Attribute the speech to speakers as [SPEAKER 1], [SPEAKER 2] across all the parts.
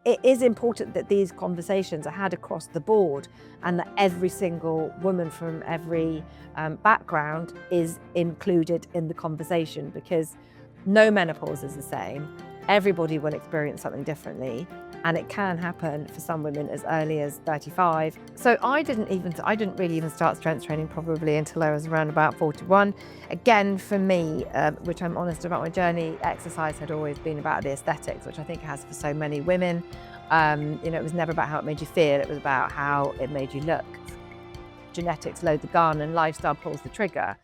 [SPEAKER 1] it is important that these conversations are had across the board and that every single woman from every background is included in the conversation, because no menopause is the same. Everybody will experience something differently, and it can happen for some women as early as 35. So I didn't really even start strength training probably until I was around about 41. Again, for me, which I'm honest about my journey, exercise had always been about the aesthetics, which I think it has for so many women. It was never about how it made you feel, it was about how it made you look. Genetics load the gun and lifestyle pulls the trigger.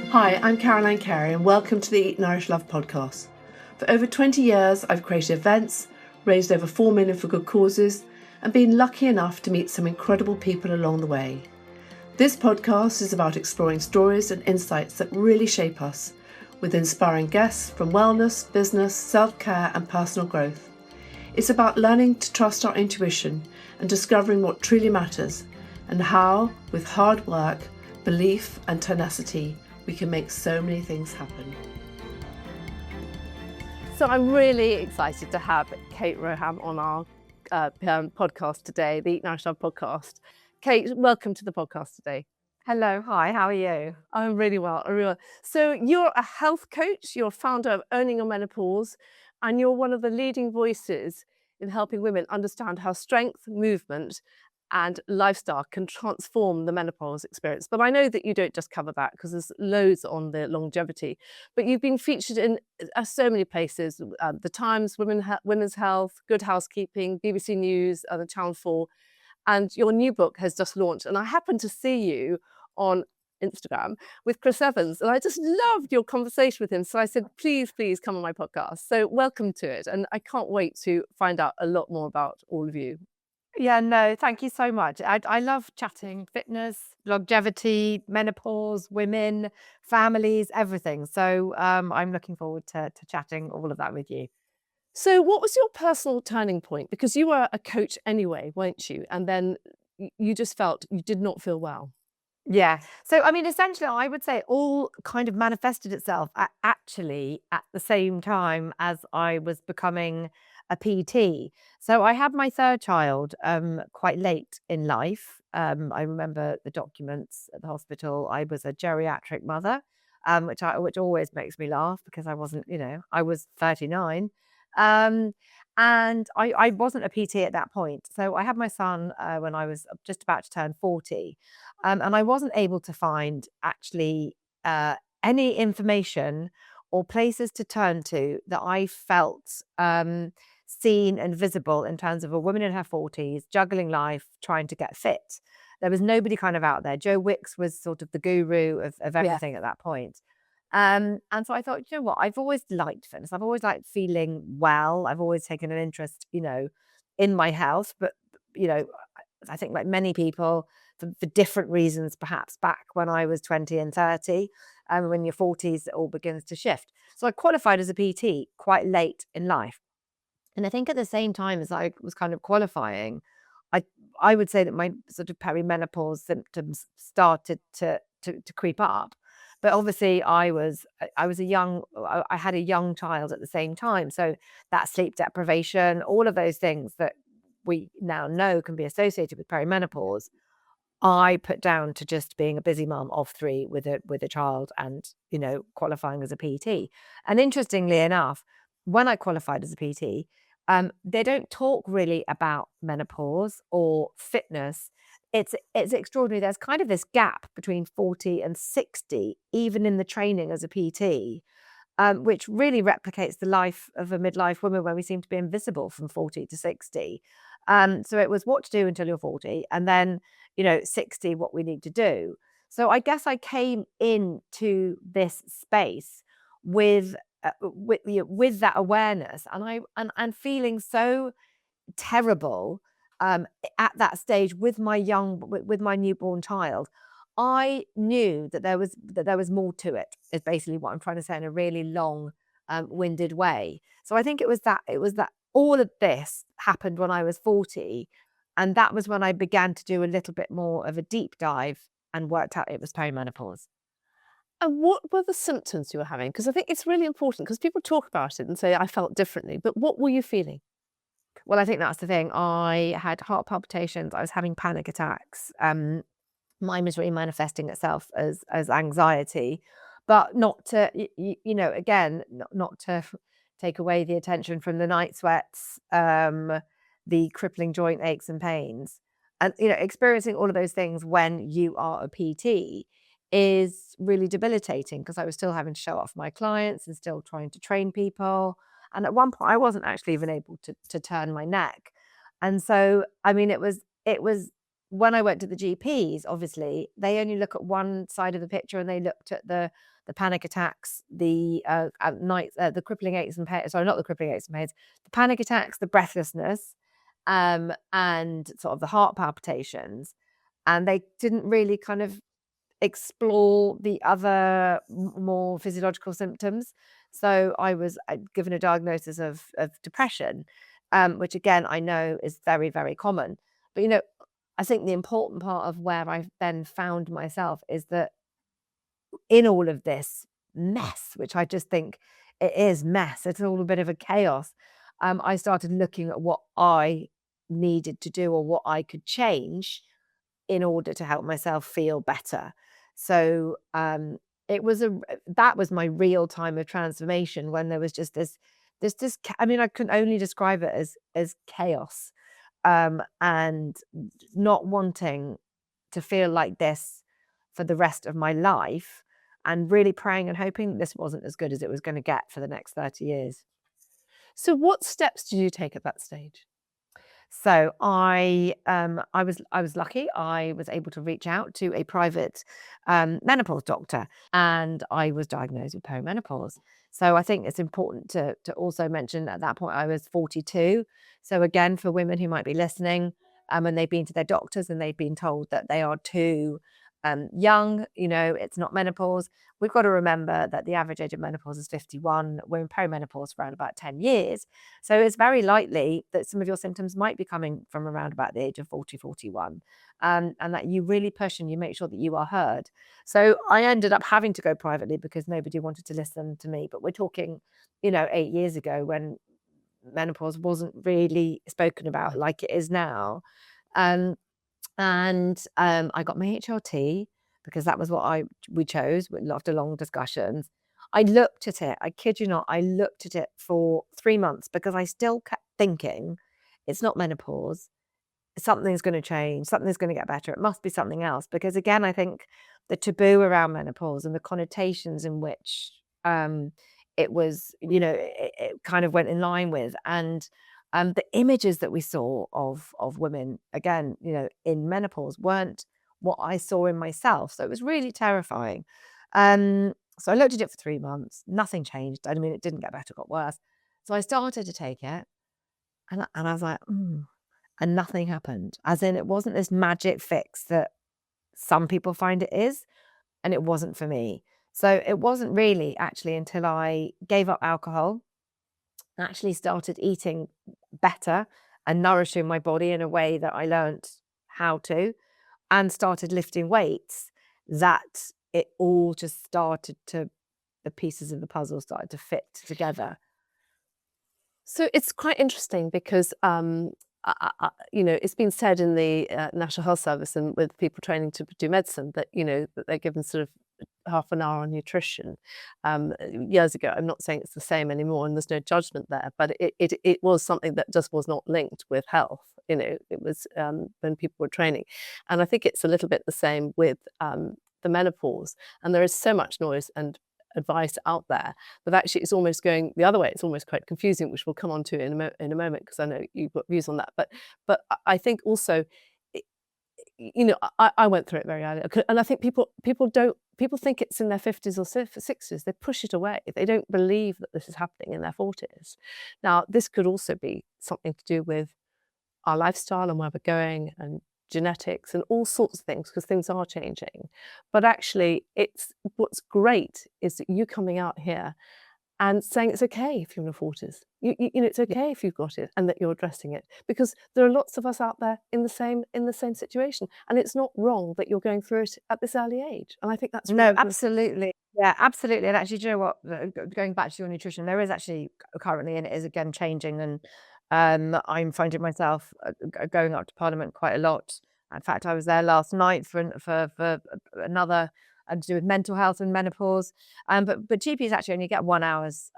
[SPEAKER 2] Hi, I'm Carey, and welcome to the Eat Nourish Love podcast. For over 20 years, I've created events, raised over 4 million for good causes, and been lucky enough to meet some incredible people along the way. This podcast is about exploring stories and insights that really shape us, with inspiring guests from wellness, business, self-care, and personal growth. It's about learning to trust our intuition and discovering what truly matters, and how, with hard work, belief, and tenacity, we can make so many things happen.
[SPEAKER 3] So I'm really excited to have Kate Rowe-Ham on our podcast today, the Eat Nourish Love podcast. Kate, welcome to the podcast today.
[SPEAKER 1] Hello, hi, how are you?
[SPEAKER 3] I'm really well. So you're a health coach, you're founder of Owning Your Menopause, and you're one of the leading voices in helping women understand how strength, movement, and lifestyle can transform the menopause experience. But I know that you don't just cover that, because there's loads on the longevity. But you've been featured in so many places: The Times, Women's Health, Good Housekeeping, BBC News, the Channel 4. And your new book has just launched. And I happened to see you on Instagram with Chris Evans, and I just loved your conversation with him. So I said, please come on my podcast. So welcome to it. And I can't wait to find out a lot more about all of you.
[SPEAKER 1] Yeah, no, thank you so much. I love chatting fitness, longevity, menopause, women, families, everything. So I'm looking forward to chatting all of that with you.
[SPEAKER 3] So what was your personal turning point? Because you were a coach anyway, weren't you? And then you just felt you did not feel well.
[SPEAKER 1] Yeah. So, I mean, essentially, I would say it all kind of manifested itself actually at the same time as I was becoming a PT. So I had my third child quite late in life. I remember the documents at the hospital. I was a geriatric mother, which always makes me laugh, because I wasn't, I was 39. And I wasn't a PT at that point. So I had my son when I was just about to turn 40. And I wasn't able to find actually any information or places to turn to that I felt seen and visible in terms of a woman in her 40s, juggling life, trying to get fit. There was nobody kind of out there. Joe Wicks was sort of the guru of everything at that point. And so I thought, you know what, I've always liked fitness. I've always liked feeling well. I've always taken an interest, in my health. But, I think like many people, for different reasons, perhaps back when I was 20 and 30, and when you're 40s, it all begins to shift. So I qualified as a PT quite late in life. And I think at the same time as I was kind of qualifying, I would say that my sort of perimenopause symptoms started to creep up. But obviously I had a young child at the same time. So that sleep deprivation, all of those things that we now know can be associated with perimenopause, I put down to just being a busy mum of 3 with a child and, qualifying as a PT. And interestingly enough, when I qualified as a PT, they don't talk really about menopause or fitness. It's extraordinary. There's kind of this gap between 40 and 60, even in the training as a PT, which really replicates the life of a midlife woman, where we seem to be invisible from 40 to 60. So it was what to do until you're 40, and then, 60, what we need to do. So I guess I came into this space with that awareness, and feeling so terrible at that stage with my newborn child. I knew that there was more to it, is basically what I'm trying to say in a really long winded way. So I think it was that all of this happened when I was 40, and that was when I began to do a little bit more of a deep dive and worked out it was perimenopause.
[SPEAKER 3] And what were the symptoms you were having? Because I think it's really important, because people talk about it and say, I felt differently, but what were you feeling?
[SPEAKER 1] Well, I think that's the thing. I had heart palpitations. I was having panic attacks. Mine was really manifesting itself as anxiety, but not to again, not to take away the attention from the night sweats, the crippling joint aches and pains, and experiencing all of those things when you are a PT is really debilitating, because I was still having to show off my clients and still trying to train people. And at one point, I wasn't actually even able to turn my neck. And so, I mean, it was when I went to the GPs, obviously, they only look at one side of the picture, and they looked at the panic attacks, the the crippling aches and pains. Sorry, not the crippling aches and pains. The panic attacks, the breathlessness, and sort of the heart palpitations, and they didn't really kind of explore the other more physiological symptoms. So I was given a diagnosis of depression, which again I know is very, very common. But I think the important part of where I then found myself is that in all of this mess, which I just think it is mess, it's all a bit of a chaos. I started looking at what I needed to do or what I could change in order to help myself feel better. So it was that was my real time of transformation, when there was just this I mean, I can only describe it as chaos, and not wanting to feel like this for the rest of my life, and really praying and hoping this wasn't as good as it was going to get for the next 30 years.
[SPEAKER 3] So what steps did you take at that stage?
[SPEAKER 1] So I was lucky. I was able to reach out to a private menopause doctor, and I was diagnosed with perimenopause. So I think it's important to also mention, at that point I was 42. So again, for women who might be listening, and they've been to their doctors and they've been told that they are too young, it's not menopause. We've got to remember that the average age of menopause is 51. We're in perimenopause for around about 10 years. So it's very likely that some of your symptoms might be coming from around about the age of 40, 41, and that you really push and you make sure that you are heard. So I ended up having to go privately because nobody wanted to listen to me. But we're talking, 8 years ago, when menopause wasn't really spoken about like it is now. Um, and I got my HRT, because that was what we chose after long discussions. I looked at it, I kid you not, I looked at it for 3 months, because I still kept thinking, it's not menopause, something's going to change, something's going to get better, it must be something else. Because again, I think the taboo around menopause and the connotations in which it was, it kind of went in line with, and the images that we saw of women, again, in menopause, weren't what I saw in myself. So it was really terrifying. So I looked at it for 3 months, nothing changed. I mean, it didn't get better, it got worse. So I started to take it, and I was like, and nothing happened. As in, it wasn't this magic fix that some people find it is, and it wasn't for me. So it wasn't really actually until I gave up alcohol, actually started eating better and nourishing my body in a way that I learnt how to, and started lifting weights, that it all just the pieces of the puzzle started to fit together.
[SPEAKER 3] So it's quite interesting, because it's been said in the National Health Service and with people training to do medicine that that they're given sort of half an hour on nutrition years ago. I'm not saying it's the same anymore, and there's no judgment there, but it was something that just was not linked with health. It was when people were training, and I think it's a little bit the same with the menopause. And there is so much noise and advice out there that actually it's almost going the other way. It's almost quite confusing, which we'll come on to in a moment, because I know you've got views on that. But I think also, I went through it very early, and I think people think it's in their 50s or 60s. They push it away. They don't believe that this is happening in their 40s. Now, this could also be something to do with our lifestyle and where we're going, and genetics and all sorts of things, because things are changing. But actually, what's great is that you coming out here and saying it's okay if you're in your 40s. You know, it's okay if you've got it and that you're addressing it, because there are lots of us out there in the same situation, and it's not wrong that you're going through it at this early age. And I think that's really
[SPEAKER 1] No,
[SPEAKER 3] important.
[SPEAKER 1] absolutely. Yeah, absolutely. And actually, do you know what? Going back to your nutrition, there is actually currently, and it is again changing. And I'm finding myself going up to Parliament quite a lot. In fact, I was there last night for another to do with mental health and menopause. But GPs actually only get 1 hour's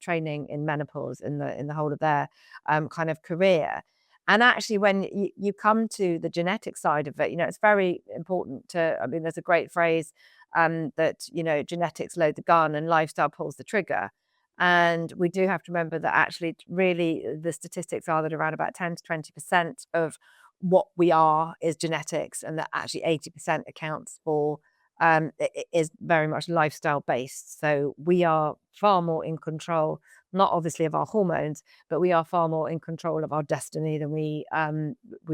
[SPEAKER 1] training in menopause in the whole of their kind of career. And actually, when you come to the genetic side of it, you know, it's very important to. I mean, there's a great phrase that, you know, genetics load the gun and lifestyle pulls the trigger. And we do have to remember that actually, really, the statistics are that around about 10 to 20% of what we are is genetics, and that actually 80% accounts for is very much lifestyle based. So we are far more in control, not obviously of our hormones, but we are far more in control of our destiny than we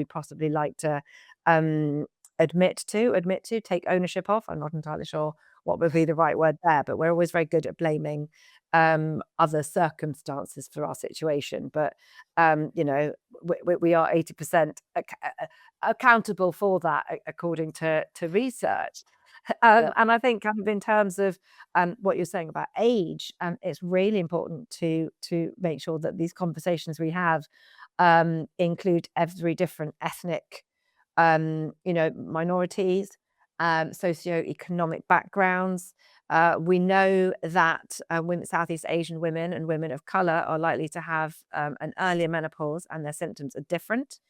[SPEAKER 1] possibly like to um, admit to, take ownership of. I'm not entirely sure what would be the right word there, but we're always very good at blaming other circumstances for our situation. But you know, we are 80% accountable for that, according to research.
[SPEAKER 3] Yeah.
[SPEAKER 1] And I think in terms of what you're saying about age, it's really important to make sure that these conversations we have include every different ethnic, you know, minorities, socioeconomic backgrounds. We know that Southeast Asian women and women of color are likely to have an earlier menopause, and their symptoms are different.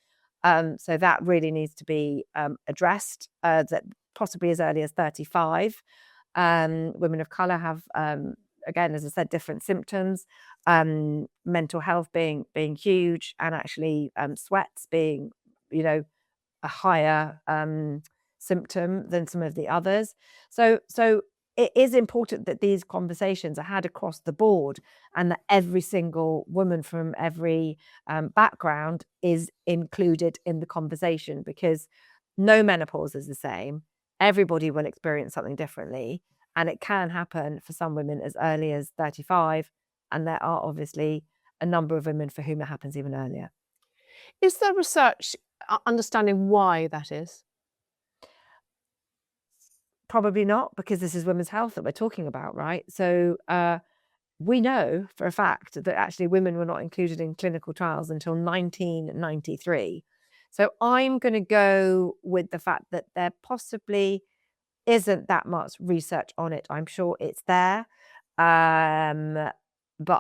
[SPEAKER 1] So that really needs to be addressed, that possibly as early as 35. Women of color have, again, as I said, different symptoms, mental health being huge, and actually sweats being, you know, a higher symptom than some of the others. So it is important that these conversations are had across the board, and that every single woman from every background is included in the conversation, because no menopause is the same. Everybody will experience something differently, and it can happen for some women as early as 35, and there are obviously a number of women for whom it happens even earlier.
[SPEAKER 3] Is there research understanding why that is?
[SPEAKER 1] Probably not, because this is women's health that we're talking about, right? So we know for a fact that actually women were not included in clinical trials until 1993. So I'm going to go with the fact that there possibly isn't that much research on it. I'm sure it's there, but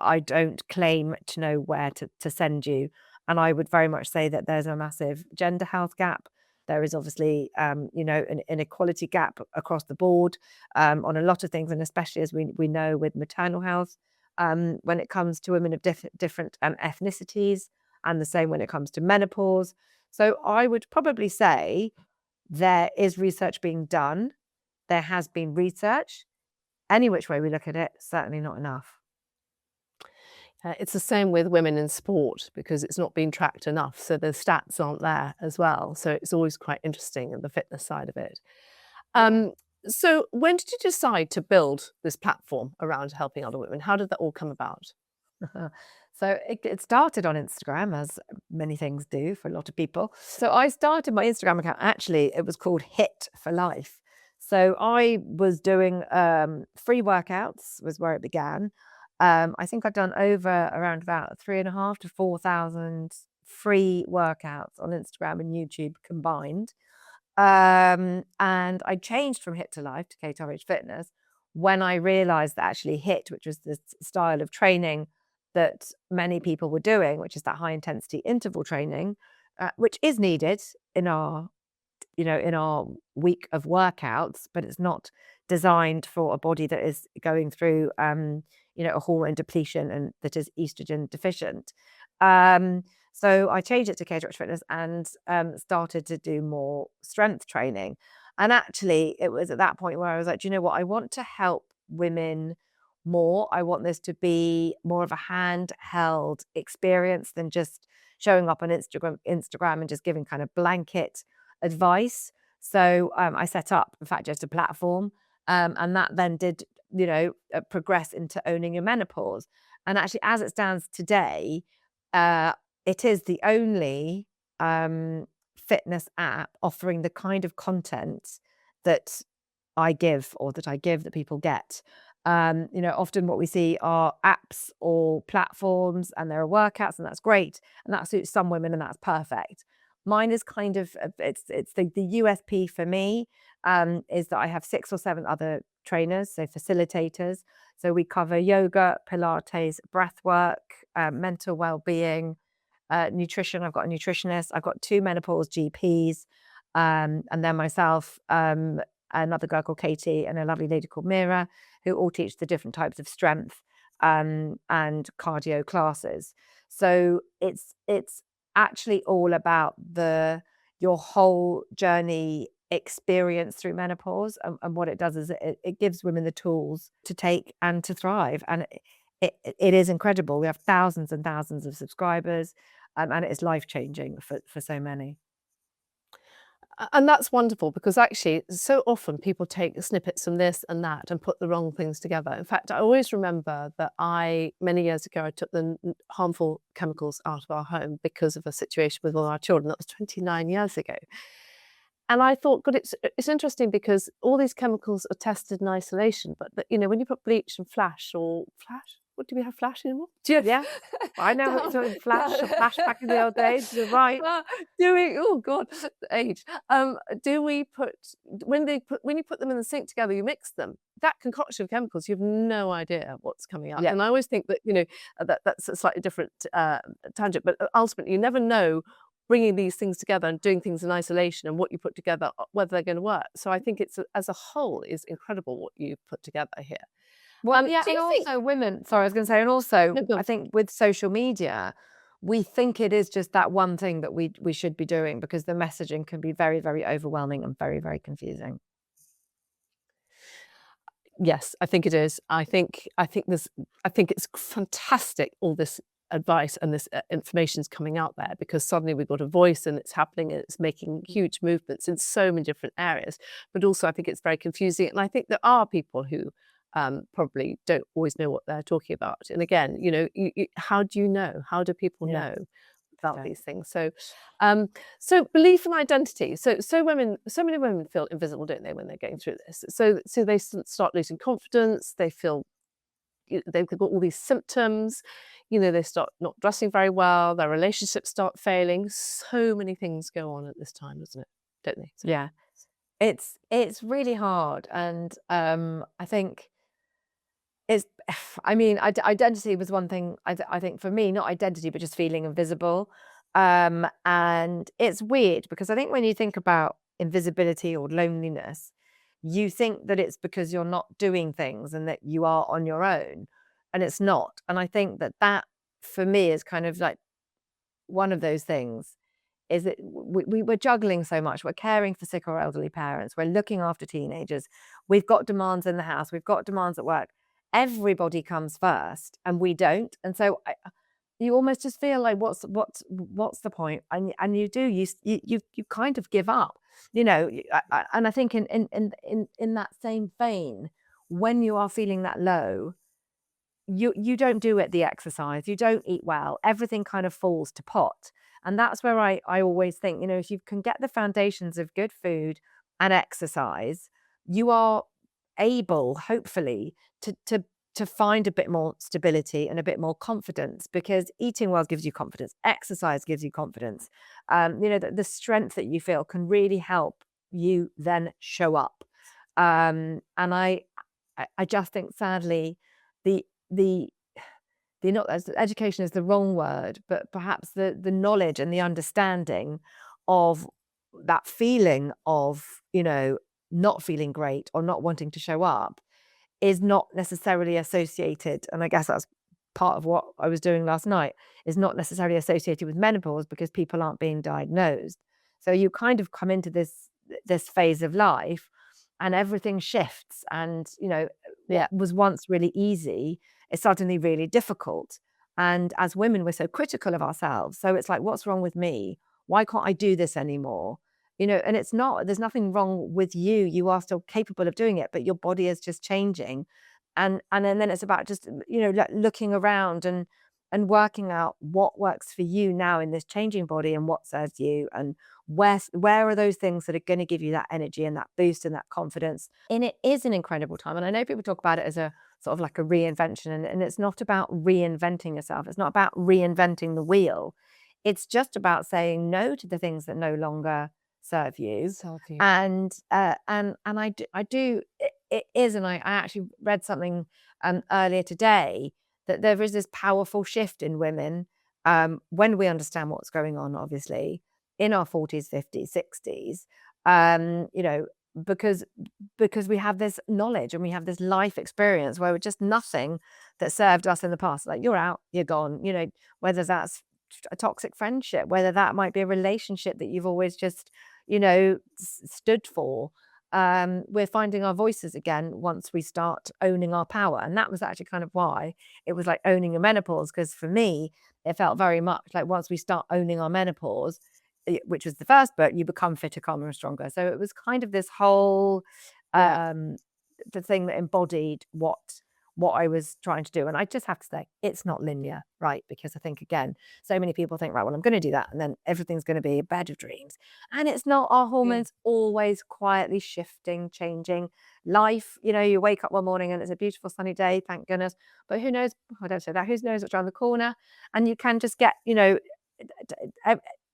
[SPEAKER 1] I don't claim to know where to send you. And I would very much say that there's a massive gender health gap. There is obviously, you know, an inequality gap across the board on a lot of things, and especially as we know with maternal health, when it comes to women of different ethnicities, and the same when it comes to menopause. So I would probably say there is research being done. There has been research. Any which way we look at it, certainly not enough.
[SPEAKER 3] It's the same with women in sport, because it's not been tracked enough, so the stats aren't there as well. So it's always quite interesting, the fitness side of it. So when did you decide to build this platform around helping other women? How did that all come about?
[SPEAKER 1] So it started on Instagram, as many things do for a lot of people. So I started my Instagram account, actually, it was called Hit for Life. So I was doing free workouts, was where it began. I think I've done around about 3.5 to 4,000 free workouts on Instagram and YouTube combined. And I changed from Hit to Life to Kate RH Fitness when I realized that actually HIT, which was the style of training that many people were doing, which is that high intensity interval training, which is needed in our, you know, in our week of workouts, but it's not designed for a body that is going through, you know, a hormone depletion and that is estrogen deficient. So I changed it to Kate Rowe-HamKate Fitness and started to do more strength training. And actually, it was at that point where I was like, do you know what? I want to help women more. I want this to be more of a handheld experience than just showing up on Instagram and just giving kind of blanket advice. So I set up, in fact, just a platform, and that then did progress into Owning Your Menopause. And actually, as it stands today, it is the only fitness app offering the kind of content that I give that people get. Often what we see are apps or platforms, and there are workouts, and that's great, and that suits some women, and that's perfect. Mine is kind of it's the USP for me is that I have 6 or 7 other trainers, so facilitators. So we cover yoga, Pilates, breath work, mental well-being, nutrition. I've got a nutritionist. I've got 2 menopause GPs, and then myself, another girl called Katie, and a lovely lady called Mira, who all teach the different types of strength and cardio classes. So it's actually all about your whole journey experience through menopause, and what it does is it gives women the tools to take and to thrive, and it is incredible. We have thousands and thousands of subscribers, and it is life-changing for so many.
[SPEAKER 3] And that's wonderful, because actually so often people take snippets from this and that and put the wrong things together. In fact, I always remember that many years ago, I took the harmful chemicals out of our home because of a situation with one of our children. That was 29 years ago. And I thought, God, it's interesting, because all these chemicals are tested in isolation, but when you put bleach and flash, what do we have flash anymore?
[SPEAKER 1] Yeah, I know it's flash back in the old days. You're right.
[SPEAKER 3] Oh God, age. Do we put when you put them in the sink together, you mix them. That concoction of chemicals, you have no idea what's coming out.
[SPEAKER 1] Yeah.
[SPEAKER 3] And I always think that that's a slightly different tangent, but ultimately you never know, bringing these things together and doing things in isolation and what you put together, whether they're going to work. So I think it's as a whole is incredible what you put together here.
[SPEAKER 1] Well, yeah, and also women. Sorry, I was going to say, and also I think with social media, we think it is just that one thing that we should be doing, because the messaging can be very, very overwhelming and very, very confusing.
[SPEAKER 3] Yes, I think it is. I think it's fantastic, all this advice and this information is coming out there, because suddenly we've got a voice, and it's happening, and it's making huge movements in so many different areas. But also I think it's very confusing, and I think there are people who probably don't always know what they're talking about. And again, how do you know? How do people know about these things? So belief and identity. So many women feel invisible, don't they, when they're going through this? So they start losing confidence. They feel they've got all these symptoms. They start not dressing very well. Their relationships start failing. So many things go on at this time, doesn't it? Don't they? So.
[SPEAKER 1] Yeah, it's really hard, and I think identity was one thing. I think for me, not identity, but just feeling invisible. And it's weird, because I think when you think about invisibility or loneliness, you think that it's because you're not doing things and that you are on your own, and it's not. And I think that for me is kind of like one of those things, is that we're juggling so much. We're caring for sick or elderly parents. We're looking after teenagers. We've got demands in the house. We've got demands at work. Everybody comes first, and we don't. And so you almost just feel like, what's the point? And you kind of give up, and I think in that same vein, when you are feeling that low, you don't do the exercise, you don't eat well, everything kind of falls to pot. And that's where I always think, if you can get the foundations of good food and exercise, you are able, hopefully, to find a bit more stability and a bit more confidence, because eating well gives you confidence, exercise gives you confidence. The strength that you feel can really help you then show up. And I just think, sadly, education is the wrong word, but perhaps the knowledge and the understanding of that feeling of, not feeling great or not wanting to show up is not necessarily associated. And I guess that's part of what I was doing last night, is not necessarily associated with menopause, because people aren't being diagnosed. So you kind of come into this phase of life, and everything shifts, and what was once really easy is suddenly really difficult. And as women, we're so critical of ourselves. So it's like, what's wrong with me? Why can't I do this anymore? And there's nothing wrong with you. You are still capable of doing it, but your body is just changing. and then it's about just, looking around and working out what works for you now in this changing body and what serves you, and where are those things that are going to give you that energy and that boost and that confidence. And it is an incredible time. And I know people talk about it as a sort of like a reinvention, and it's not about reinventing yourself. It's not about reinventing the wheel. It's just about saying no to the things that no longer serve you. And I do it is, and I actually read something earlier today, that there is this powerful shift in women when we understand what's going on, obviously, in our 40s, 50s, 60s, because we have this knowledge and we have this life experience where we're just nothing that served us in the past. Like, you're out, you're gone, whether that's a toxic friendship, whether that might be a relationship that you've always just, stood for. We're finding our voices again once we start owning our power. And that was actually kind of why it was like owning your menopause, because for me, it felt very much like once we start owning our menopause, which was the first book, you become fitter, calmer, and stronger. So it was kind of this whole the thing that embodied what I was trying to do. And I just have to say, it's not linear, right? Because I think, again, so many people think, right, well, I'm going to do that, and then everything's going to be a bed of dreams. And it's not. Our hormones always quietly shifting, changing. Life, you wake up one morning and it's a beautiful sunny day, thank goodness. But who knows? I don't say that. Who knows what's around the corner? And you can just get,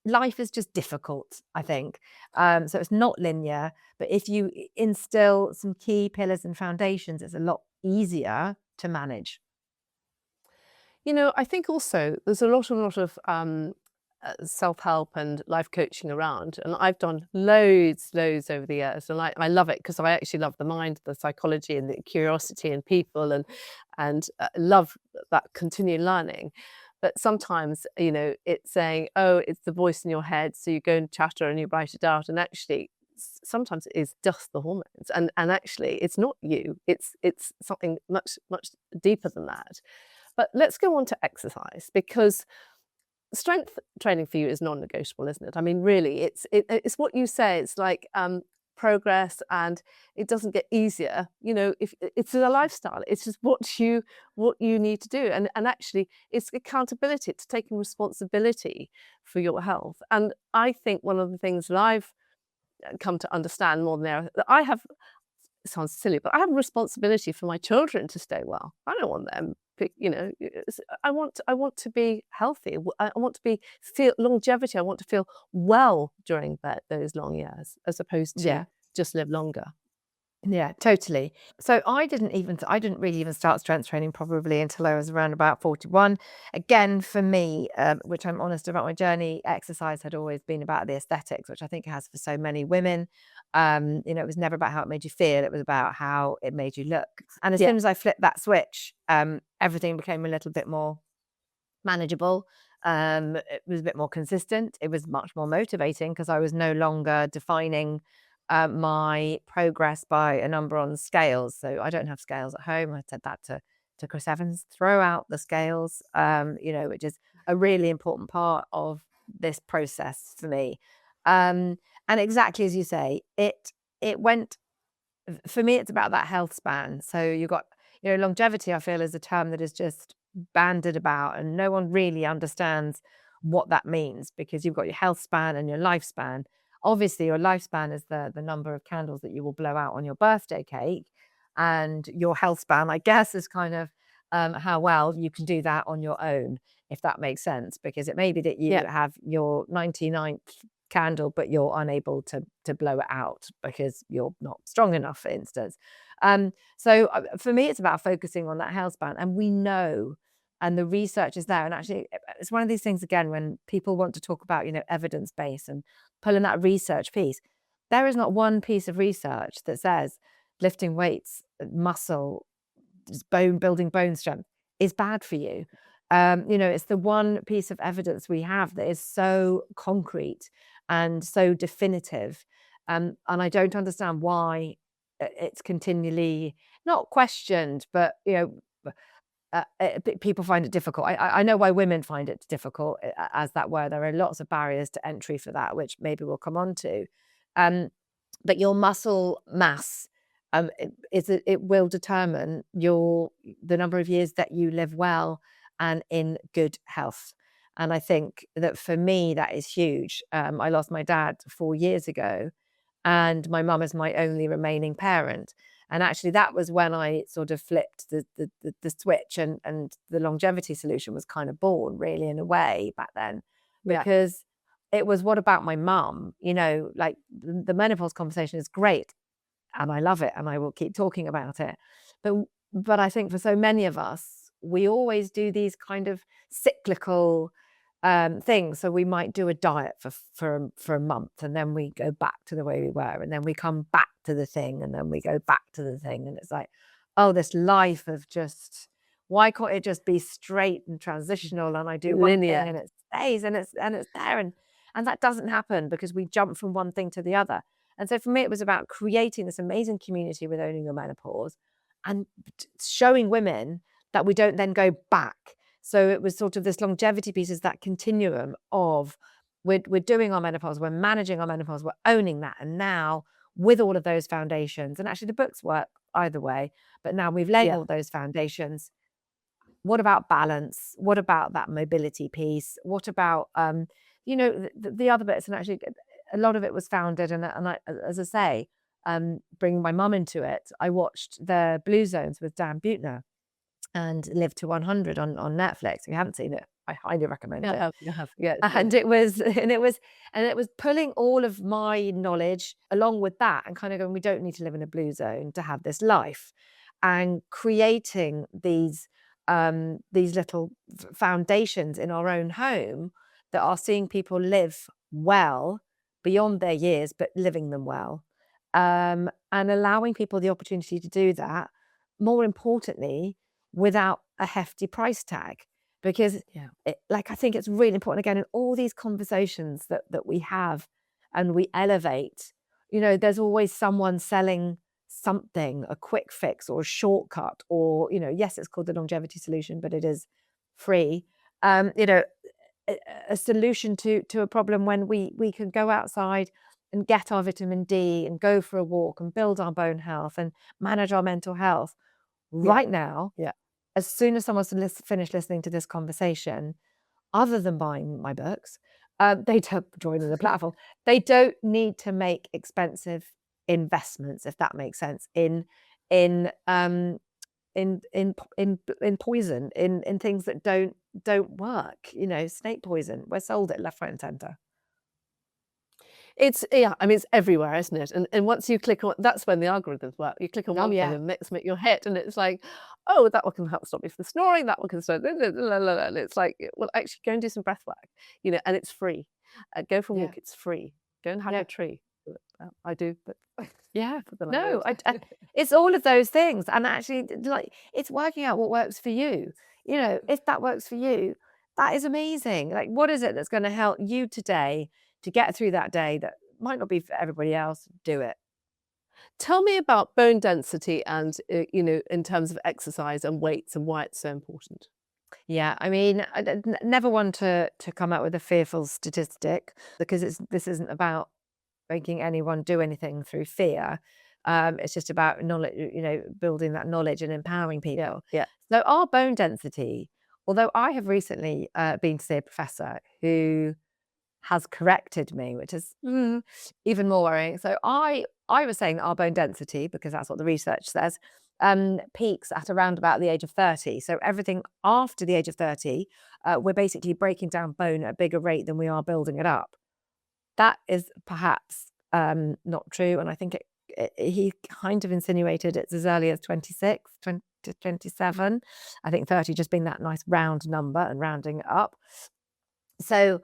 [SPEAKER 1] life is just difficult, I think. So it's not linear. But if you instill some key pillars and foundations, it's a lot easier to manage.
[SPEAKER 3] I think also there's a lot of self-help and life coaching around, and I've done loads over the years, and I love it because I actually love the mind, the psychology, and the curiosity in people, and love that continued learning. But sometimes, it's saying, oh, it's the voice in your head, so you go and chatter and you write it out, and actually sometimes it is just the hormones, and actually it's not you, it's something much deeper than that. But let's go on to exercise, because strength training for you is non-negotiable, isn't it? I mean, really, it's what you say. It's like progress, and it doesn't get easier. If it's a lifestyle, it's just what you need to do, and actually, it's accountability. It's taking responsibility for your health. And I think one of the things that I've come to understand more than ever, that I have, it sounds silly, but I have a responsibility for my children to stay well. I don't want them, I want to be healthy. I want to feel longevity. I want to feel well during those long years, as opposed to just live longer.
[SPEAKER 1] Yeah, totally. So I didn't really even start strength training probably until I was around about 41. Again, for me, which I'm honest about my journey, exercise had always been about the aesthetics, which I think it has for so many women. It was never about how it made you feel. It was about how it made you look. And as soon as I flipped that switch, everything became a little bit more manageable. It was a bit more consistent. It was much more motivating because I was no longer defining my progress by a number on scales. So I don't have scales at home. I said that to Chris Evans, throw out the scales, which is a really important part of this process for me. And exactly as you say, it went, for me, it's about that health span. So you've got, longevity, I feel, is a term that is just banded about, and no one really understands what that means, because you've got your health span and your lifespan. Obviously, your lifespan is the number of candles that you will blow out on your birthday cake, and your health span, I guess, is kind of how well you can do that on your own, if that makes sense. Because it may be that you have your 99th candle, but you're unable to blow it out because you're not strong enough, for instance. So for me, it's about focusing on that health span, and we know. And the research is there. And actually, it's one of these things, again, when people want to talk about, evidence base and pulling that research piece, there is not one piece of research that says lifting weights, muscle, building bone strength is bad for you. It's the one piece of evidence we have that is so concrete and so definitive. And I don't understand why it's continually not questioned, but, people find it difficult. I know why women find it difficult, as that were. There are lots of barriers to entry for that, which maybe we'll come on to. But your muscle mass it will determine the number of years that you live well and in good health. And I think that for me, that is huge. I lost my dad 4 years ago, and my mum is my only remaining parent. And actually, that was when I sort of flipped the switch, and the longevity solution was kind of born, really, in a way, back then, because it was, what about my mum? You know, like, the menopause conversation is great, and I love it, and I will keep talking about it. But I think for so many of us, we always do these kind of cyclical things. So we might do a diet for a month, and then we go back to the way we were, and then we come back to the thing, and then we go back to the thing, and it's like, oh, this life of just, why can't it just be straight and transitional, and I do one thing
[SPEAKER 3] Linear.
[SPEAKER 1] and it stays, and it's there, and that doesn't happen because we jump from one thing to the other. And so for me, it was about creating this amazing community with Owning Your Menopause, and showing women that we don't then go back. So it was sort of this longevity piece, is that continuum of, we're doing our menopause, we're managing our menopause, we're owning that. And now, with all of those foundations, and actually the books work either way, but now we've laid all those foundations. What about balance? What about that mobility piece? What about, the other bits? And actually, a lot of it was founded, and I, as I say, bringing my mum into it, I watched the Blue Zones with Dan Buettner and Live to 100 on Netflix. If you haven't seen it, I highly recommend it.
[SPEAKER 3] You have, yeah.
[SPEAKER 1] And it was pulling all of my knowledge along with that, and kind of going, we don't need to live in a blue zone to have this life, and creating these little foundations in our own home that are seeing people live well beyond their years, but living them well, and allowing people the opportunity to do that, more importantly, without a hefty price tag. Because I think it's really important, again, in all these conversations that we have and we elevate, there's always someone selling something, a quick fix or a shortcut, or, yes, it's called the longevity solution, but it is free. A solution to a problem, when we can go outside and get our vitamin D and go for a walk and build our bone health and manage our mental health right now. As soon as someone's finished listening to this conversation, other than buying my books, they don't join the platform. They don't need to make expensive investments, if that makes sense, in poison, in things that don't work. Snake poison. We're sold it left, right, and centre.
[SPEAKER 3] It's it's everywhere, isn't it? And once you click on, that's when the algorithms work. You click on one thing, and next minute you're hit, and it's like, oh, that one can help stop me from snoring. That one can stop. And it's like, well, actually, go and do some breath work. And it's free. Go for a walk. It's free. Go and hug a tree. I do, but
[SPEAKER 1] no, it's all of those things, and actually, it's working out what works for you. If that works for you, that is amazing. Like, what is it that's going to help you today to get through that day that might not be for everybody else? Do it.
[SPEAKER 3] Tell me about bone density and, in terms of exercise and weights, and why it's so important.
[SPEAKER 1] Yeah, I mean, I never want to come out with a fearful statistic, because this isn't about making anyone do anything through fear. It's just about knowledge, building that knowledge and empowering people. So our bone density, although I have recently been to see a professor who has corrected me, which is even more worrying. So I was saying that our bone density, because that's what the research says, peaks at around about the age of 30. So everything after the age of 30, we're basically breaking down bone at a bigger rate than we are building it up. That is perhaps not true. And I think he kind of insinuated it's as early as 26, 20 to 27. I think 30 just being that nice round number and rounding it up. So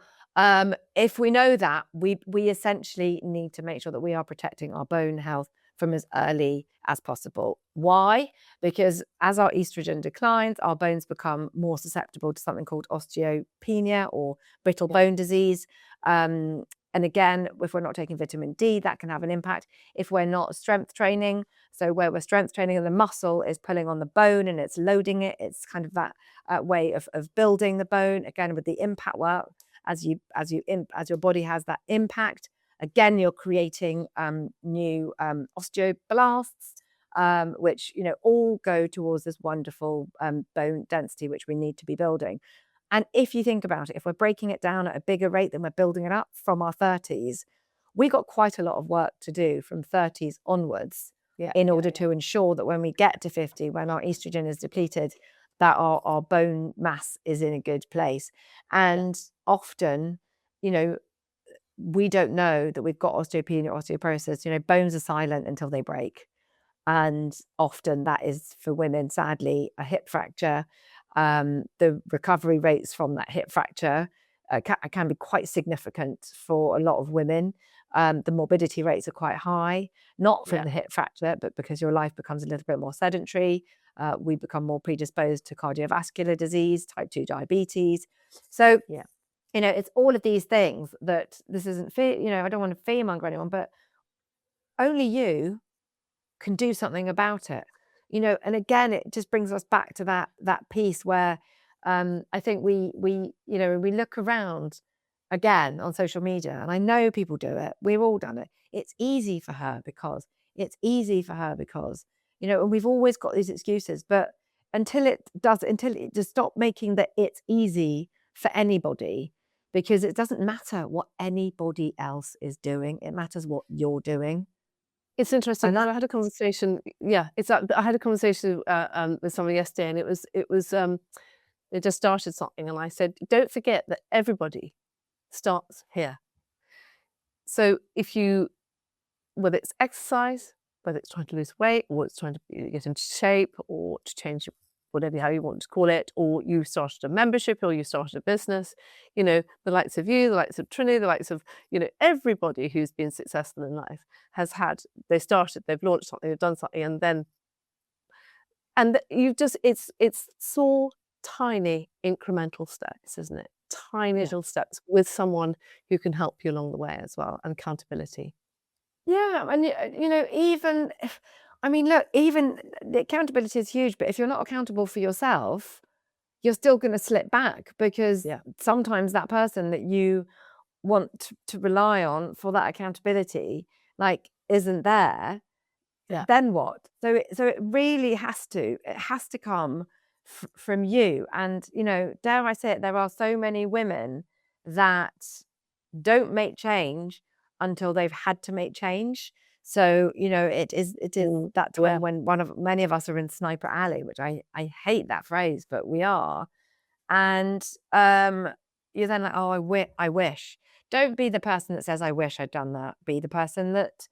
[SPEAKER 1] if we know that, we essentially need to make sure that we are protecting our bone health from as early as possible. Why? Because as our estrogen declines, our bones become more susceptible to something called osteopenia, or brittle bone disease. And again, if we're not taking vitamin D, that can have an impact. If we're not strength training, so where we're strength training and the muscle is pulling on the bone and it's loading it, it's kind of that way of building the bone. Again, with the impact work, as your body has that impact, again, you're creating new osteoblasts, which, you know, all go towards this wonderful bone density, which we need to be building. And if you think about it, if we're breaking it down at a bigger rate than we're building it up from our 30s, we got quite a lot of work to do from 30s onwards in order to ensure that when we get to 50, when our estrogen is depleted, that our bone mass is in a good place. And often, you know, we don't know that we've got osteopenia or osteoporosis. You know, bones are silent until they break. And often that is, for women, sadly, a hip fracture. The recovery rates from that hip fracture can be quite significant for a lot of women. The morbidity rates are quite high, not from the hip fracture, but because your life becomes a little bit more sedentary. We become more predisposed to cardiovascular disease, type 2 diabetes. So, you know, it's all of these things that this isn't, you know, I don't want to fearmonger anyone, but only you can do something about it, you know. And again, it just brings us back to that piece where I think we you know, we look around again on social media, and I know people do it, we've all done it. It's easy for her because you know, and we've always got these excuses, but until it just stop making that it's easy for anybody, because it doesn't matter what anybody else is doing, it matters what you're doing.
[SPEAKER 3] It's interesting.
[SPEAKER 1] And
[SPEAKER 3] I had a conversation. I had a conversation with someone yesterday, and it was they just started something, and I said, don't forget that everybody starts here. So if you, whether it's exercise, whether it's trying to lose weight, or it's trying to get into shape, or to change whatever, how you want to call it, or you started a membership, or you started a business, you know, the likes of you, the likes of Trini, the likes of, you know, everybody who's been successful in life has had, they've launched something, they've done something, and you've just, it's so tiny incremental steps, isn't it? Tiny little steps with someone who can help you along the way as well, and accountability.
[SPEAKER 1] Yeah, and you know, even if, I mean, look, even the accountability is huge, but if you're not accountable for yourself, you're still going to slip back, because sometimes that person that you want to rely on for that accountability, like, isn't there. Then what? So it really has to come from you. And, you know, dare I say it, there are so many women that don't make change until they've had to make change. So, you know, it is that time when many of us are in Sniper Alley, which I hate that phrase, but we are. And you're then like, oh, I wish. Don't be the person that says, I wish I'd done that. Be the person that,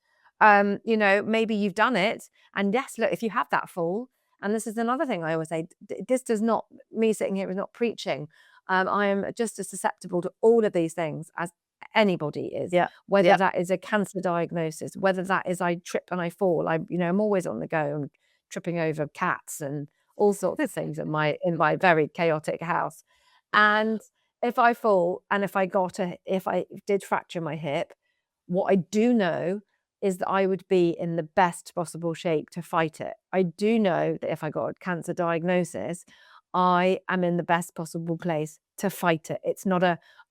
[SPEAKER 1] you know, maybe you've done it. And yes, look, if you have that fall, and this is another thing I always say, this does not, me sitting here is not preaching. I am just as susceptible to all of these things as anybody is. Whether that is a cancer diagnosis, whether that is I trip and I fall. You know, I'm always on the go. I'm tripping over cats and all sorts of things in my very chaotic house. And if I fall, and if I did fracture my hip, what I do know is that I would be in the best possible shape to fight it. I do know that if I got a cancer diagnosis, I am in the best possible place to fight it. It's not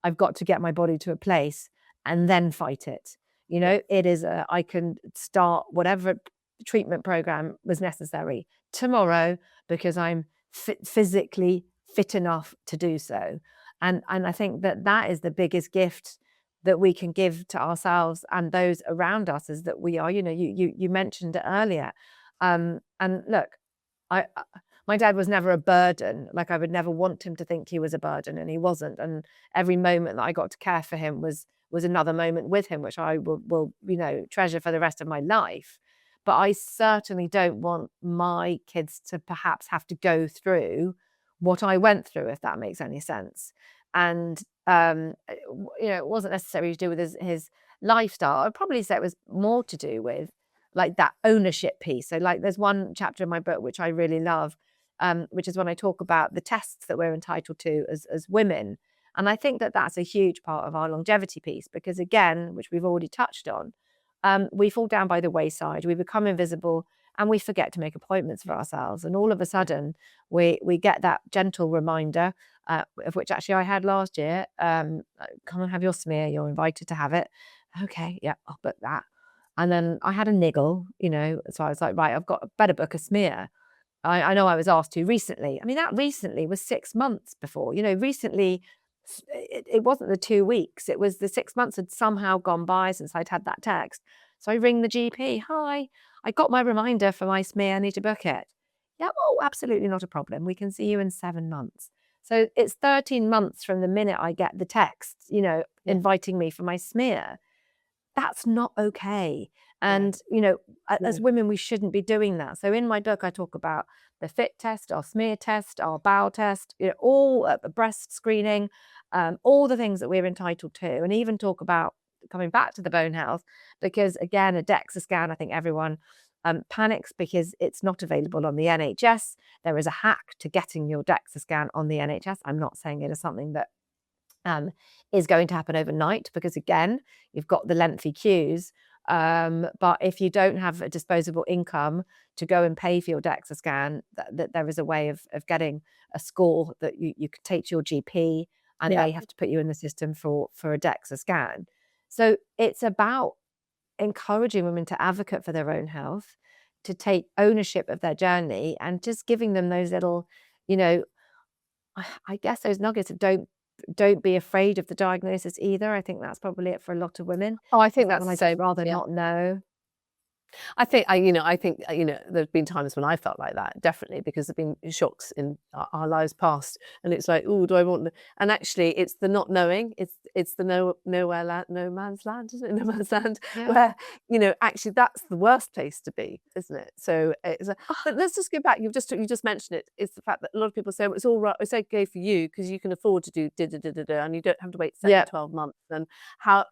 [SPEAKER 1] I've got to get my body to a place and then fight it. You know, it is I can start whatever treatment program was necessary tomorrow, because I'm physically fit enough to do so. And I think that is the biggest gift that we can give to ourselves and those around us, is that we are, you know, you mentioned it earlier. And look, my dad was never a burden. Like, I would never want him to think he was a burden, and he wasn't. And every moment that I got to care for him was another moment with him, which I will, you know, treasure for the rest of my life. But I certainly don't want my kids to perhaps have to go through what I went through, if that makes any sense. And you know, it wasn't necessarily to do with his lifestyle. I'd probably say it was more to do with like that ownership piece. So, like, there's one chapter in my book which I really love, which is when I talk about the tests that we're entitled to as women. And I think that that's a huge part of our longevity piece, because, again, which we've already touched on, we fall down by the wayside, we become invisible, and we forget to make appointments for ourselves. And all of a sudden, we get that gentle reminder, of which actually I had last year. Come and have your smear. You're invited to have it. Okay, yeah, I'll book that. And then I had a niggle, so I was like, right, I've got better book a smear. I know I was asked to recently. I mean, that recently was 6 months before. Recently, it wasn't the 2 weeks. It was the 6 months had somehow gone by since I'd had that text. So I ring the GP. Hi, I got my reminder for my smear. I need to book it. Yeah, oh, absolutely not a problem. We can see you in 7 months. So it's 13 months from the minute I get the text,
[SPEAKER 3] Yeah.
[SPEAKER 1] inviting me for my smear. That's not okay.
[SPEAKER 3] No.
[SPEAKER 1] And, as women, we shouldn't be doing that. So in my book, I talk about the FIT test, our smear test, our bowel test, all breast screening, all the things that we're entitled to, and even talk about coming back to the bone health, because again, a DEXA scan, I think everyone panics because it's not available on the NHS. There is a hack to getting your DEXA scan on the NHS. I'm not saying it is something that is going to happen overnight, because again, you've got the lengthy queues. But if you don't have a disposable income to go and pay for your DEXA scan, that there is a way of getting a score that you could take to your GP, and they have to put you in the system for a DEXA scan. So it's about encouraging women to advocate for their own health, to take ownership of their journey, and just giving them those little, I guess those nuggets of don't be afraid of the diagnosis either. I think that's probably it for a lot of women.
[SPEAKER 3] Oh, I think
[SPEAKER 1] Well,
[SPEAKER 3] that's
[SPEAKER 1] I'd
[SPEAKER 3] so.
[SPEAKER 1] rather
[SPEAKER 3] Yeah.
[SPEAKER 1] not know.
[SPEAKER 3] I think there's been times when I felt like that, definitely, because there've been shocks in our lives past, and it's like, oh, do I want? And actually, it's the not knowing. It's the nowhere land, no man's land, isn't it? No man's land,
[SPEAKER 1] Yeah.
[SPEAKER 3] where actually that's the worst place to be, isn't it? So but let's just go back. You just mentioned it. It's the fact that a lot of people say, well, it's all right. It's okay for you because you can afford to do and you don't have to wait 12 months. And how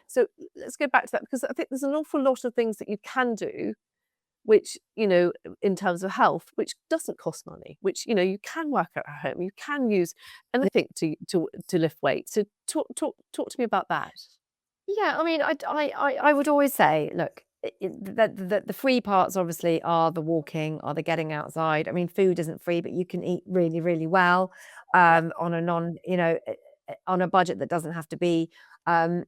[SPEAKER 3] so let's go back to that, because I think there's an awful lot of things that you can do, which, in terms of health, which doesn't cost money, which, you can work out at home, you can use anything to lift weights. So talk to me about that.
[SPEAKER 1] Yeah, I mean, I would always say, look, the free parts obviously are the walking, are the getting outside. I mean, food isn't free, but you can eat really, really well on a on a budget that doesn't have to be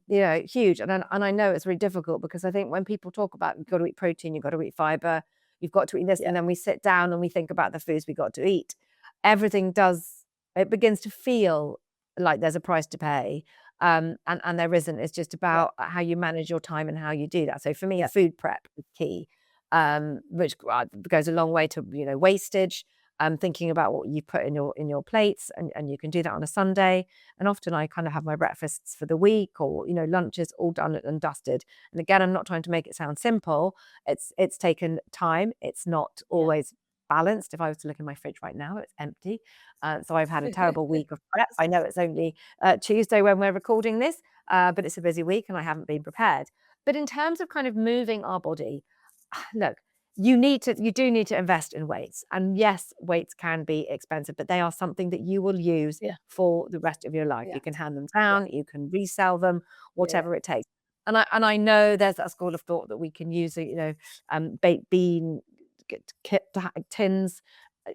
[SPEAKER 1] huge. And I know it's really difficult, because I think when people talk about you've got to eat protein, you've got to eat fiber, you've got to eat this, and then we sit down and we think about the foods we got to eat. It begins to feel like there's a price to pay. And there isn't. It's just about how you manage your time and how you do that. So for me, food prep is key, which goes a long way to wastage. Thinking about what you put in your plates, and you can do that on a Sunday. And often I kind of have my breakfasts for the week, or lunches all done and dusted. And again, I'm not trying to make it sound simple. It's taken time. It's not always balanced. If I was to look in my fridge right now, it's empty. So I've had a terrible week of prep. I know it's only Tuesday when we're recording this, but it's a busy week and I haven't been prepared. But in terms of kind of moving our body, look, you do need to invest in weights. And yes, weights can be expensive, but they are something that you will use for the rest of your life. You can hand them down, you can resell them, whatever it takes. And I know there's that school of thought that we can use baked bean tins.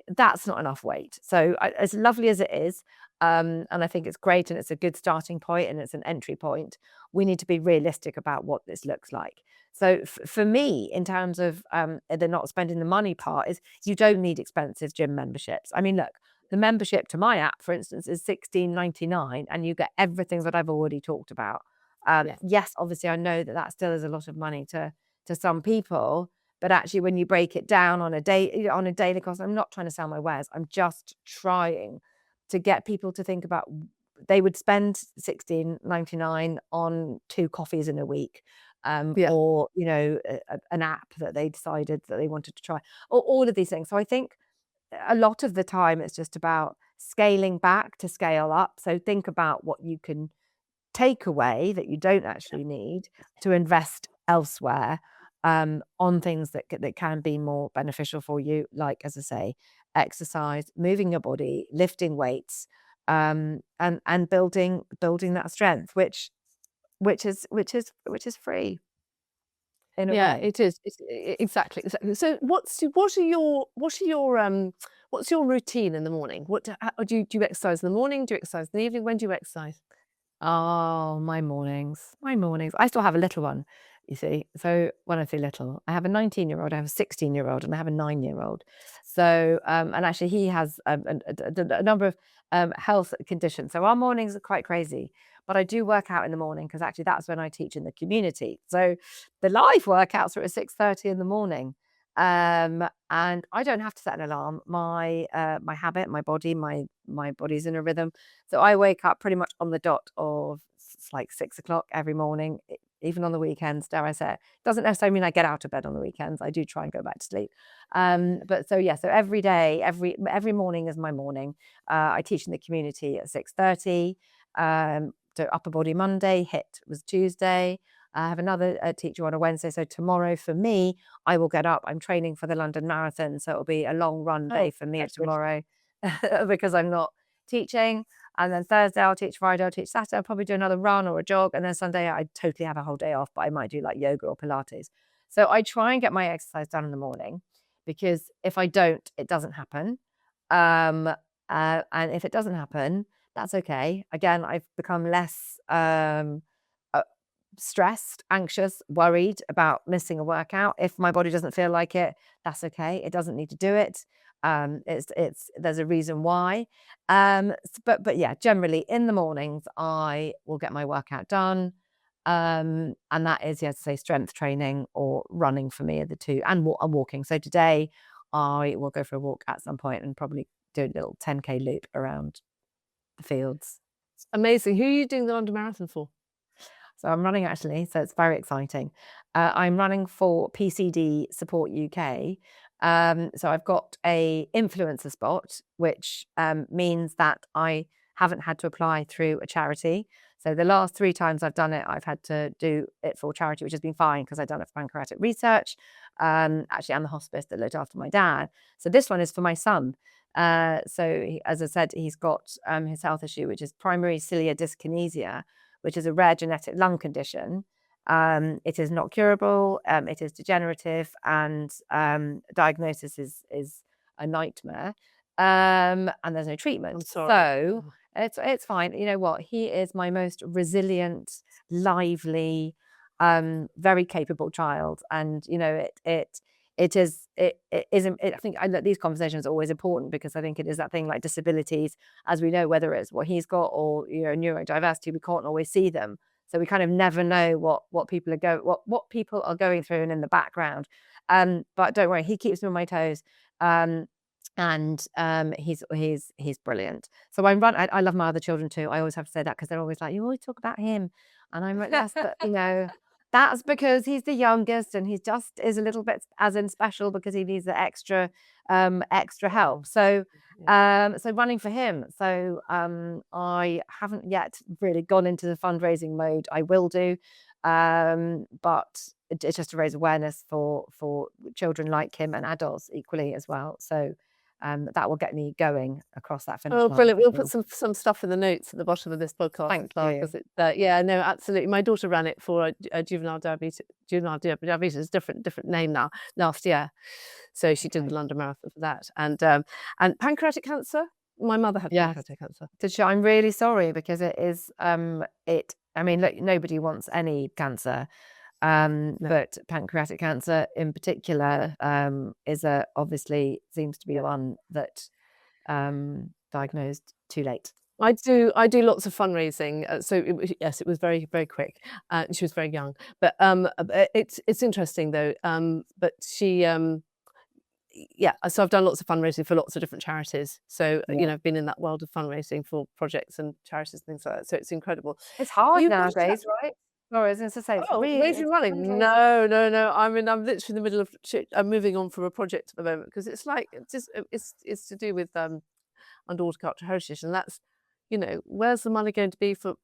[SPEAKER 1] That's not enough weight. So as lovely as it is, and I think it's great, and it's a good starting point, and it's an entry point, we need to be realistic about what this looks like. So for me, in terms of the not spending the money part, is you don't need expensive gym memberships. I mean, look, the membership to my app, for instance, is $16.99, and you get everything that I've already talked about. Yes, obviously, I know that still is a lot of money to some people, but actually, when you break it down on a daily cost, I'm not trying to sell my wares. I'm just trying to get people to think about, they would spend $16.99 on 2 coffees in a week, or an app that they decided that they wanted to try, or all of these things. So I think a lot of the time it's just about scaling back to scale up. So think about what you can take away that you don't actually need to invest elsewhere, on things that can be more beneficial for you, like, as I say, exercise, moving your body, lifting weights, and building that strength, which is free in a way.
[SPEAKER 3] It is. Exactly. So what's your routine in the morning? Do you exercise in the morning? Do you exercise in the evening? When do you exercise?
[SPEAKER 1] Oh, my mornings. I still have a little one. you see. So when I say little, I have a 19-year-old, I have a 16-year-old, and I have a 9-year-old. So, and actually he has a number of health conditions. So our mornings are quite crazy. But I do work out in the morning because actually that's when I teach in the community. So the live workouts are at 6:30 in the morning. And I don't have to set an alarm. My habit, my body's in a rhythm. So I wake up pretty much on the dot of like 6 o'clock every morning, even on the weekends, dare I say it. Doesn't necessarily mean I get out of bed on the weekends. I do try and go back to sleep. But so yeah, so every day, every morning is my morning. I teach in the community at 6:30. So upper body Monday, HIIT was Tuesday. I have another teacher on a Wednesday. So tomorrow for me, I will get up. I'm training for the London Marathon. So it'll be a long run day for me tomorrow because I'm not teaching. And then Thursday I'll teach, Friday I'll teach, Saturday I'll probably do another run or a jog. And then Sunday I totally have a whole day off, but I might do like yoga or Pilates. So I try and get my exercise done in the morning because if I don't, it doesn't happen. And if it doesn't happen, that's okay. Again, I've become less stressed, anxious, worried about missing a workout. If my body doesn't feel like it, that's okay. It doesn't need to do it. There's a reason why. But yeah, generally in the mornings I will get my workout done. And that is, yeah, to say strength training or running for me are the two, and walking. So today I will go for a walk at some point and probably do a little 10K loop around the fields.
[SPEAKER 3] Amazing. Who are you doing the London Marathon for?
[SPEAKER 1] So I'm running actually, so it's very exciting. I'm running for PCD Support UK. So I've got a influencer spot, which means that I haven't had to apply through a charity. So the last 3 times I've done it, I've had to do it for charity, which has been fine because I've done it for pancreatic research, actually, and the hospice that looked after my dad. So this one is for my son. As I said, he's got his health issue, which is primary ciliary dyskinesia, which is a rare genetic lung condition. It is not curable, it is degenerative, and diagnosis is a nightmare. And there's no treatment.
[SPEAKER 3] I'm sorry.
[SPEAKER 1] So it's fine. You know what? He is my most resilient, lively, very capable child. And you know, I think these conversations are always important because I think it is that thing like disabilities, as we know, whether it's what he's got or neurodiversity, we can't always see them. So we kind of never know what people are going through and in the background. But don't worry, he keeps me on my toes. He's brilliant. So I love my other children too. I always have to say that because they're always like, you always talk about him. And I'm like, yes, but that's because he's the youngest and he just is a little bit as in special because he needs the extra help. So running for him. So I haven't yet really gone into the fundraising mode. I will do. But it's just to raise awareness for children like him and adults equally as well. So that will get me going across that finish line.
[SPEAKER 3] Oh, brilliant. We'll put some stuff in the notes at the bottom of this podcast.
[SPEAKER 1] Thank you.
[SPEAKER 3] Yeah, no, absolutely. My daughter ran it for juvenile diabetes. Juvenile diabetes is a different name now, last year. So she did the London Marathon for that. And pancreatic cancer. My mother had pancreatic cancer.
[SPEAKER 1] I'm really sorry because it is I mean, look, nobody wants any cancer. No. But pancreatic cancer in particular is obviously seems to be one that diagnosed too late.
[SPEAKER 3] I do lots of fundraising. It was very, very quick. She was very young, but it's interesting though. But she so I've done lots of fundraising for lots of different charities. So I've been in that world of fundraising for projects and charities and things like that. So it's incredible.
[SPEAKER 1] It's hard nowadays, right? No, I was going to say,
[SPEAKER 3] raising money. No. I mean, I'm literally in the middle of. I'm moving on from a project at the moment because it's like it's to do with underwater cultural heritage, and that's where's the money going to be for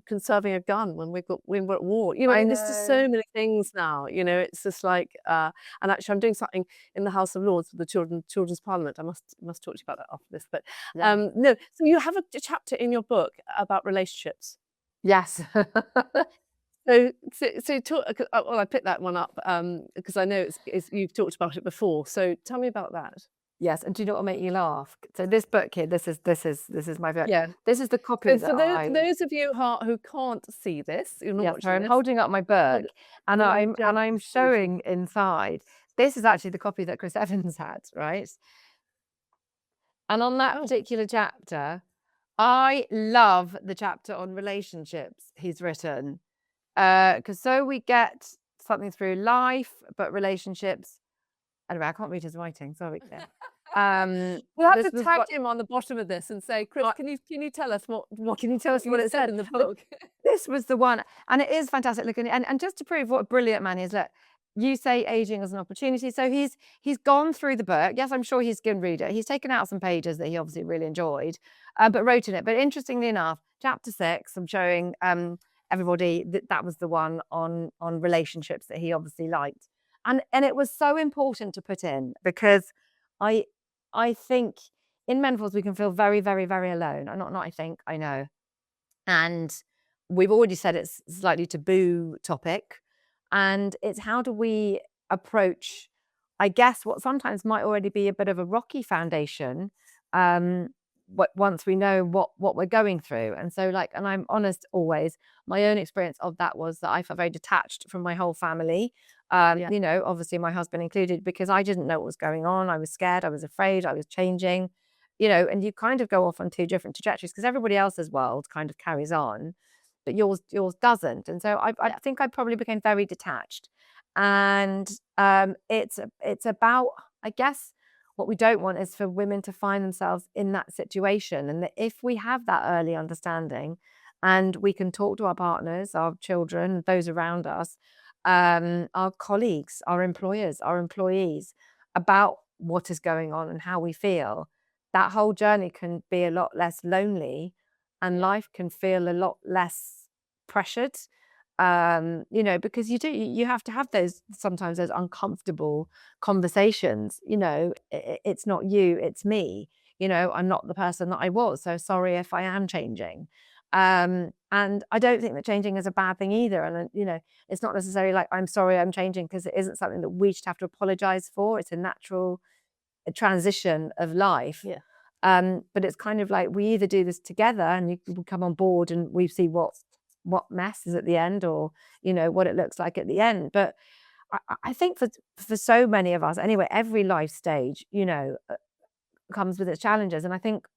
[SPEAKER 3] conserving a gun when we're at war? There's just so many things now. It's just like and actually, I'm doing something in the House of Lords with the Children's Parliament. I must talk to you about that after this. But no, so you have a chapter in your book about relationships.
[SPEAKER 1] Yes.
[SPEAKER 3] So talk. Well, I picked that one up because I know you've talked about it before. So tell me about that.
[SPEAKER 1] Yes, and do you know what will make you laugh? So this book here, this is my book.
[SPEAKER 3] Yeah.
[SPEAKER 1] This is the copy
[SPEAKER 3] And
[SPEAKER 1] that
[SPEAKER 3] for those of you who can't see this, you're not
[SPEAKER 1] Yes,
[SPEAKER 3] watching
[SPEAKER 1] so I'm
[SPEAKER 3] this.
[SPEAKER 1] holding up my book, and
[SPEAKER 3] Well,
[SPEAKER 1] I'm showing inside. This is actually the copy that Chris Evans had, right? And on that particular chapter, I love the chapter on relationships he's written, because so we get something through life, but relationships. Anyway, I can't read his writing. Sorry.
[SPEAKER 3] We'll have
[SPEAKER 1] this
[SPEAKER 3] to
[SPEAKER 1] was
[SPEAKER 3] tag
[SPEAKER 1] what-
[SPEAKER 3] him on the bottom of this and say, Chris,
[SPEAKER 1] I-
[SPEAKER 3] can you tell us what
[SPEAKER 1] Can you tell us what
[SPEAKER 3] you
[SPEAKER 1] it
[SPEAKER 3] said
[SPEAKER 1] said
[SPEAKER 3] in the
[SPEAKER 1] But
[SPEAKER 3] book?
[SPEAKER 1] this was the one, and it is fantastic looking. And just to prove what a brilliant man he is, look, you say aging as an opportunity. So he's gone through the book. Yes, I'm sure he's a good reader. He's taken out some pages that he obviously really enjoyed, but wrote in it. But interestingly enough, chapter 6, I'm showing everybody that was the one on relationships that he obviously liked, and it was so important to put in because I think in menopause we can feel very, very, very alone. Not I think, I know. And we've already said it's a slightly taboo topic. And it's how do we approach, I guess, what sometimes might already be a bit of a rocky foundation, once we know what we're going through. And so, like, and I'm honest always, my own experience of that was that I felt very detached from my whole family. You know, obviously my husband included, because I didn't know what was going on. I was scared, I was afraid, I was changing, you know, and you kind of go off on two different trajectories because everybody else's world kind of carries on, but yours doesn't. And so I think I probably became very detached. And it's about, I guess, what we don't want is for women to find themselves in that situation. And that if we have that early understanding and we can talk to our partners, our children, those around us, our colleagues, our employers, our employees, about what is going on and how we feel, that whole journey can be a lot less lonely and life can feel a lot less pressured. You know, because you have to have those sometimes those uncomfortable conversations. You know, it's not you, it's me. You know, I'm not the person that I was, so sorry if I am changing. And I don't think that changing is a bad thing either. And you know, it's not necessarily like I'm sorry I'm changing, because it isn't something that we should have to apologize for. It's a natural transition of life.
[SPEAKER 3] Yeah.
[SPEAKER 1] But it's kind of like we either do this together and you can come on board and we see what mess is at the end, or you know what it looks like at the end. But I think for so many of us anyway, every life stage, you know, comes with its challenges. And I think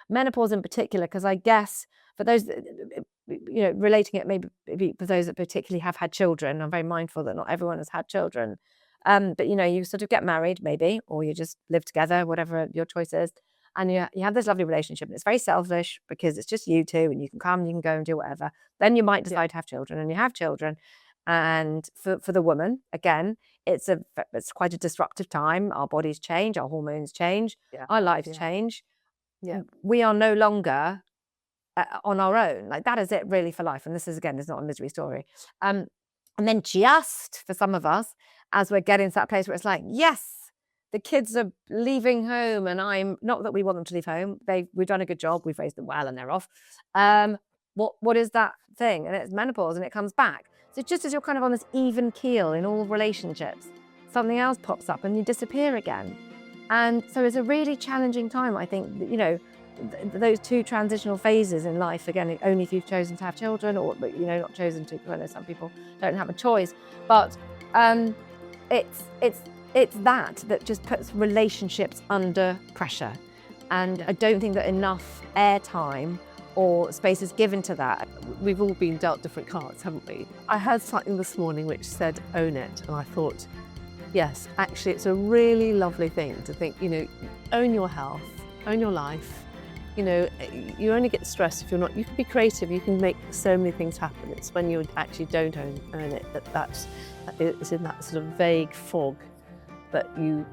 [SPEAKER 1] menopause in particular, because I guess for those that, you know, relating it maybe for those that particularly have had children, I'm very mindful that not everyone has had children. But you know, you sort of get married maybe, or you just live together, whatever your choice is. And you have this lovely relationship, and it's very selfish because it's just you two, and you can come, you can go and do whatever. Then you might decide to have children, and you have children. And for the woman, again, it's quite a disruptive time. Our bodies change, our hormones change, our lives change. We are no longer on our own. Like, that is it really for life. And this is, again, it's not a misery story. And then just for some of us, as we're getting to that place where it's like, yes, the kids are leaving home, and I'm not that we want them to leave home. We've done a good job. We've raised them well, and they're off. What is that thing? And it's menopause, and it comes back. So just as you're kind of on this even keel in all relationships, something else pops up and you disappear again. And so it's a really challenging time, I think, you know, those two transitional phases in life, again, only if you've chosen to have children, or, you know, not chosen to, because I know some people don't have a choice. But it's that just puts relationships under pressure. And I don't think that enough airtime or space is given to that.
[SPEAKER 3] We've all been dealt different cards, haven't we? I heard something this morning which said, own it. And I thought, yes, actually, it's a really lovely thing to think, you know, own your health, own your life. You know, you only get stressed if you're not, you can be creative, you can make so many things happen. It's when you actually don't own it that it's in that sort of vague fog that you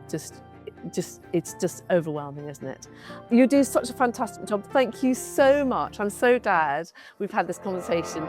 [SPEAKER 3] it's just overwhelming, isn't it? You do such a fantastic job. Thank you so much. I'm so glad we've had this conversation.